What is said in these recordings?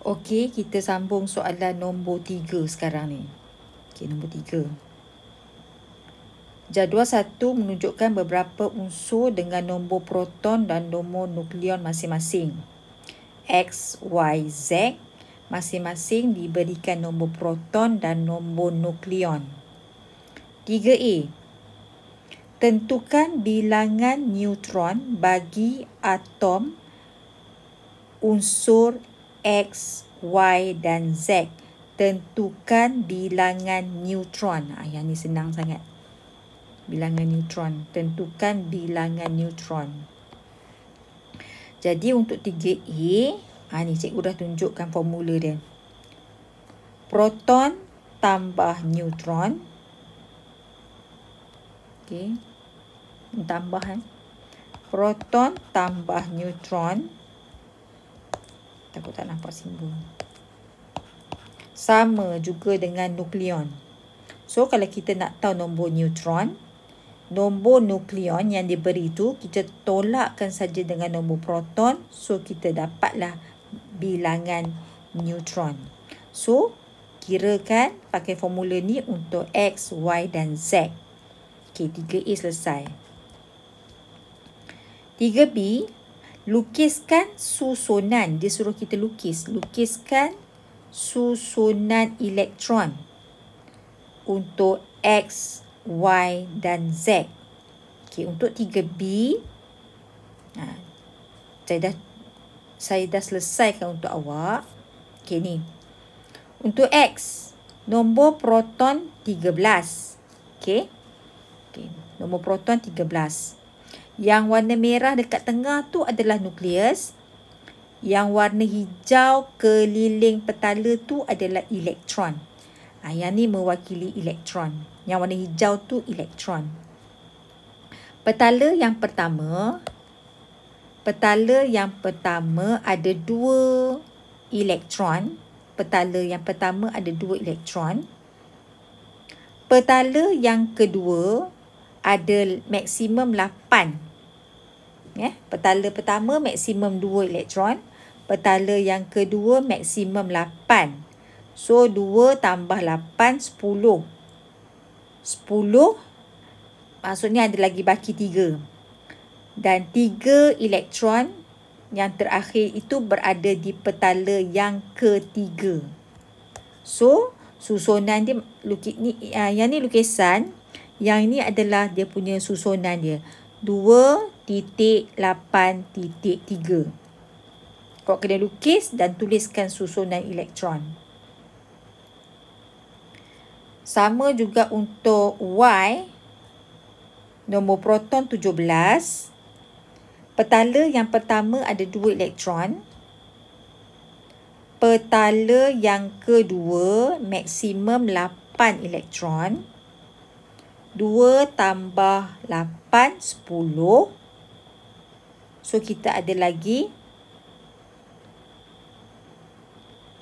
Okey, kita sambung soalan nombor 3 sekarang ni. Okey, nombor 3. Jadual 1 menunjukkan beberapa unsur dengan nombor proton dan nombor nukleon masing-masing. X, Y, Z masing-masing diberikan nombor proton dan nombor nukleon. 3A. Tentukan bilangan neutron bagi atom unsur X, Y dan Z. Tentukan bilangan neutron. Yang ni senang sangat. Bilangan neutron. Tentukan bilangan neutron. Jadi untuk 3A, ni cikgu dah tunjukkan formula dia. Proton tambah neutron. Okey. Tambah proton tambah neutron. Takut tak nampak simbol. Sama juga dengan nukleon. So kalau kita nak tahu nombor neutron, nombor nukleon yang diberi tu kita tolakkan saja dengan nombor proton. So kita dapatlah bilangan neutron. So kirakan pakai formula ni untuk X, Y dan Z. Okey, 3A selesai. 3B. Lukiskan susunan. Dia suruh kita lukiskan susunan elektron untuk X, Y dan Z. Okey, untuk 3B, saya dah selesaikan untuk awak. Okey, ni. Untuk X, nombor proton 13. Okey. Okey, nombor proton 13. Yang warna merah dekat tengah tu adalah nukleus. Yang warna hijau keliling petala tu adalah elektron. Yang ni mewakili elektron. Yang warna hijau tu elektron. Petala yang pertama ada 2 elektron. Petala yang pertama ada 2 elektron. Petala yang kedua ada maksimum 8. Petala pertama maksimum 2 elektron. Petala yang kedua maksimum 8. So 2 tambah 8 10. 10 maksudnya ada lagi baki 3. Dan 3 elektron yang terakhir itu berada di petala yang ketiga. So susunan dia yang ni lukisan. Yang ini adalah dia punya susunan dia. 2.8.3. Kau kena lukis dan tuliskan susunan elektron. Sama juga untuk Y. Nombor proton 17. Petala yang pertama ada 2 elektron. Petala yang kedua maksimum 8 elektron. 2 tambah 8, 10. So, kita ada lagi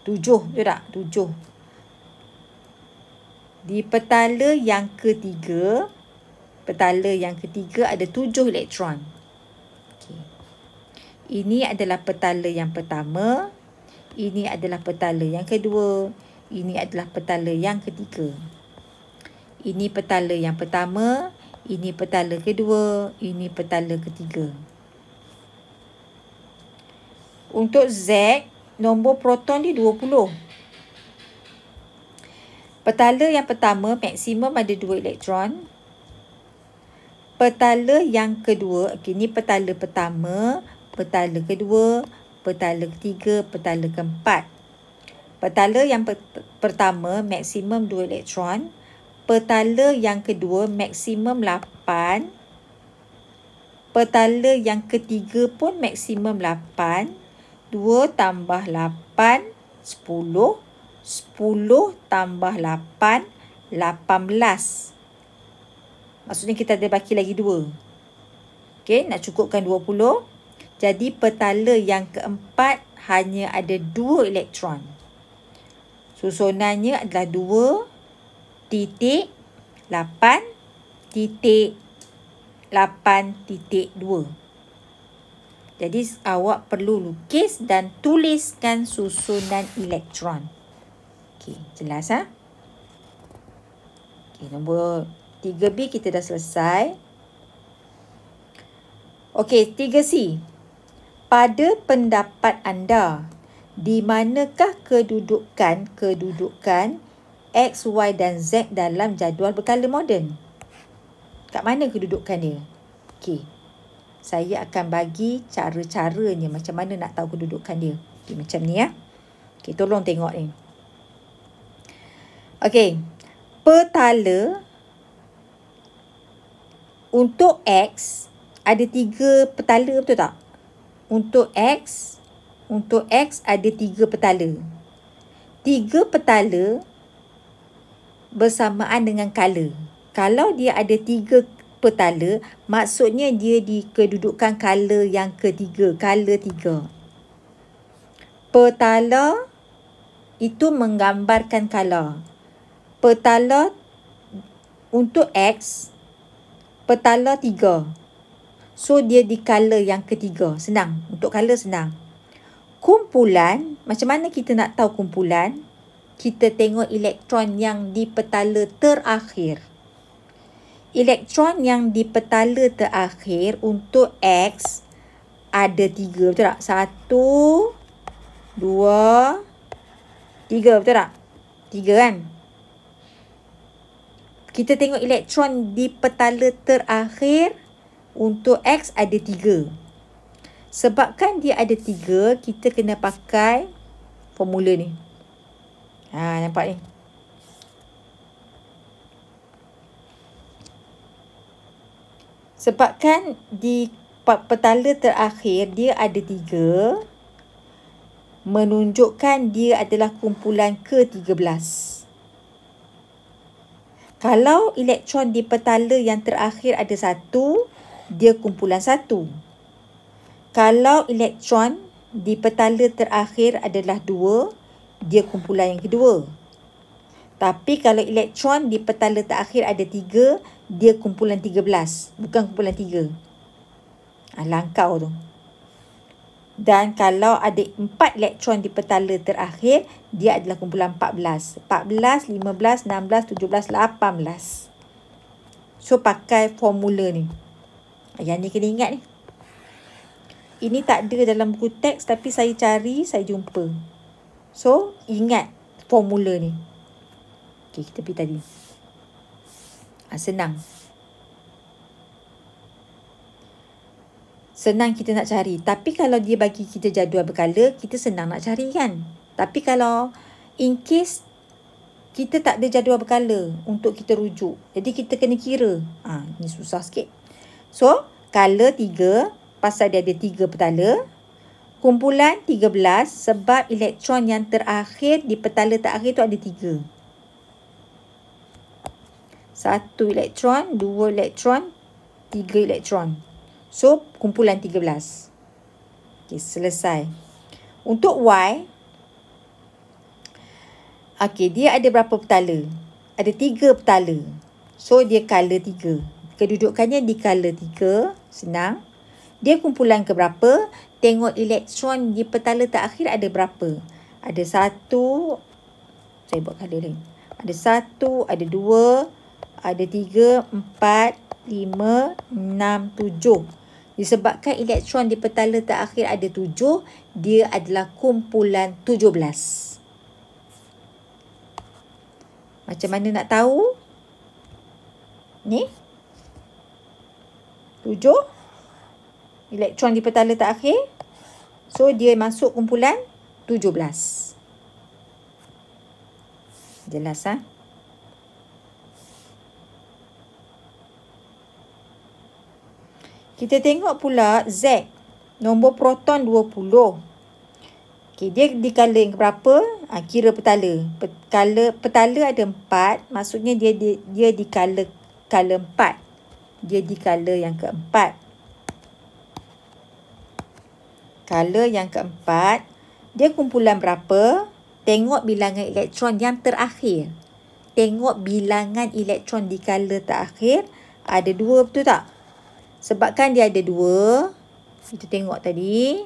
7. Betul tak? 7. Di petala yang ketiga ada 7 elektron. Okay. Ini adalah petala yang pertama. Ini adalah petala yang kedua. Ini adalah petala yang ketiga. Ini petala yang pertama, ini petala kedua, ini petala ketiga. Untuk Z, nombor proton dia 20. Petala yang pertama maksimum ada 2 elektron. Petala yang kedua, ini petala pertama, petala kedua, petala ketiga, petala keempat. Petala yang pertama maksimum 2 elektron. Petala yang kedua maksimum 8. Petala yang ketiga pun maksimum 8. 2 tambah 8, 10. 10 tambah 8, 18. Maksudnya kita ada baki lagi 2. Okey, nak cukupkan 20. Jadi petala yang keempat hanya ada 2 elektron. Susunannya adalah 2.8.8.2. Jadi awak perlu lukis dan tuliskan susunan elektron. Okey, jelas ha? Okey, nombor 3B kita dah selesai. Okey, 3C. Pada pendapat anda, di manakah kedudukan X, Y dan Z dalam jadual berkala moden? Kat mana kedudukan dia? Okey. Saya akan bagi cara-caranya macam mana nak tahu kedudukan dia. Okey, macam ni ya. Okey, tolong tengok ni. Okey. Petala untuk X ada 3 petala, betul tak? Untuk X ada 3 petala. 3 petala bersamaan dengan kala. Kalau dia ada 3 petala, maksudnya dia di kedudukan kala yang ketiga, kala 3. Petala itu menggambarkan kala. Petala untuk X, petala 3. So, dia di kala yang ketiga. Senang. Untuk kala senang. Kumpulan, macam mana kita nak tahu kumpulan? Kita tengok elektron yang di petala terakhir. Elektron yang di petala terakhir untuk X ada 3, betul tak? 1, 2, 3, betul tak? 3 kan? Kita tengok elektron di petala terakhir untuk X ada 3. Sebabkan dia ada 3, kita kena pakai formula ni. Nampak ni? Sebabkan di petala terakhir dia ada 3, menunjukkan dia adalah kumpulan ke-13. Kalau elektron di petala yang terakhir ada 1, dia kumpulan 1. Kalau elektron di petala terakhir adalah 2, dia kumpulan yang kedua. Tapi kalau elektron di petala terakhir ada 3, dia kumpulan 13. Bukan kumpulan 3. Langkau tu. Dan kalau ada 4 elektron di petala terakhir, dia adalah kumpulan 14. 14, 15, 16, 17, 18. So, pakai formula ni. Yang ni kena ingat ni. Ini tak ada dalam buku teks, tapi saya cari, saya jumpa. So, ingat formula ni. Okey, kita pergi tadi. Senang. Senang kita nak cari. Tapi kalau dia bagi kita jadual berkala, kita senang nak cari kan. Tapi kalau in case kita tak ada jadual berkala untuk kita rujuk. Jadi kita kena kira. Ni susah sikit. So, kala 3, pasal dia ada 3 petala. Kumpulan 13 sebab elektron yang terakhir di petala terakhir tu ada 3. 1 elektron, 2 elektron, 3 elektron. So, kumpulan 13. Okey, selesai. Untuk Y, dia ada berapa petala? Ada 3 petala. So, dia kala 3. Kedudukannya di kala 3. Senang. Dia kumpulan ke berapa? Tengok elektron di petala terakhir ada berapa. Ada 1. Saya buat kala lain. Ada 1, ada 2, ada 3, 4, 5, 6, 7. Disebabkan elektron di petala terakhir ada 7, dia adalah kumpulan 17. Macam mana nak tahu? Ni. 7. Elektron di petala terakhir. So, dia masuk kumpulan 17. Jelas ha? Kita tengok pula Z. Nombor proton 20. Okey, dia di kala yang berapa? Kira petala. Petala ada 4. Maksudnya dia di kala 4. Dia di kala yang keempat. Kala yang keempat. Dia kumpulan berapa? Tengok bilangan elektron yang terakhir. Tengok bilangan elektron di kala terakhir. Ada 2, betul tak? Sebabkan dia ada 2, Kita tengok tadi.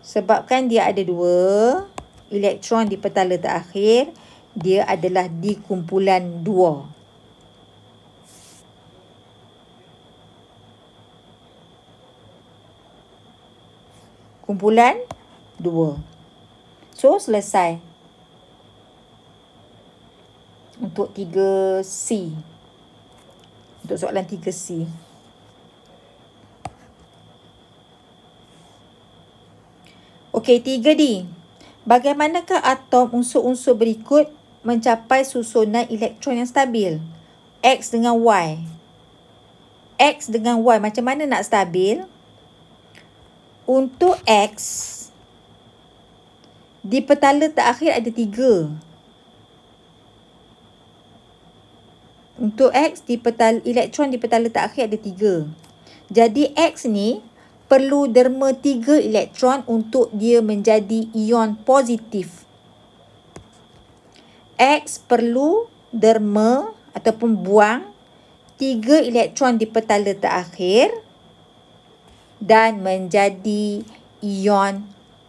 Sebabkan dia ada 2 elektron di petala terakhir, dia adalah di kumpulan 2. Kumpulan 2. So, selesai. Untuk 3C. Untuk soalan 3C. Okey, 3D. Bagaimanakah atom unsur-unsur berikut mencapai susunan elektron yang stabil? X dengan Y. X dengan Y macam mana nak stabil? Untuk X, di petala terakhir ada 3. Untuk X, elektron di petala terakhir ada 3. Jadi X ni perlu derma 3 elektron untuk dia menjadi ion positif. X perlu derma ataupun buang 3 elektron di petala terakhir dan menjadi ion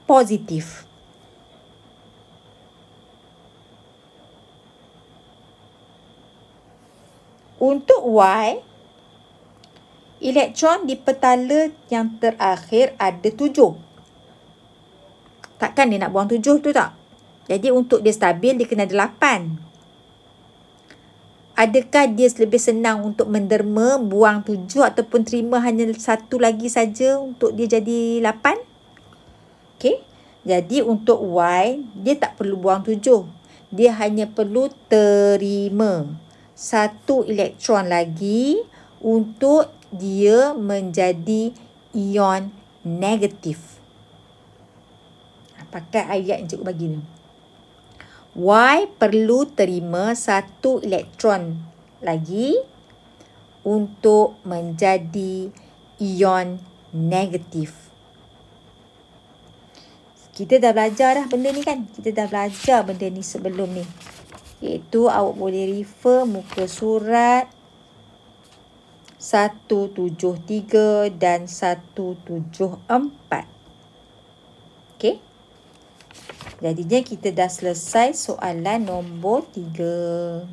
positif. Untuk Y, elektron di petala yang terakhir ada 7. Takkan dia nak buang 7 tu tak? Jadi untuk dia stabil, dia kena ada 8. Adakah dia lebih senang untuk menderma buang 7 ataupun terima hanya 1 lagi saja untuk dia jadi 8? Okey. Jadi untuk Y, dia tak perlu buang 7. Dia hanya perlu terima 1 elektron lagi untuk dia menjadi ion negatif. Pakai ayat yang cikgu bagi ni. Y perlu terima 1 elektron lagi untuk menjadi ion negatif. Kita dah belajar dah benda ni kan? Kita dah belajar benda ni sebelum ni. Iaitu awak boleh refer muka surat 173 dan 174. Okey? Jadinya kita dah selesai soalan nombor 3.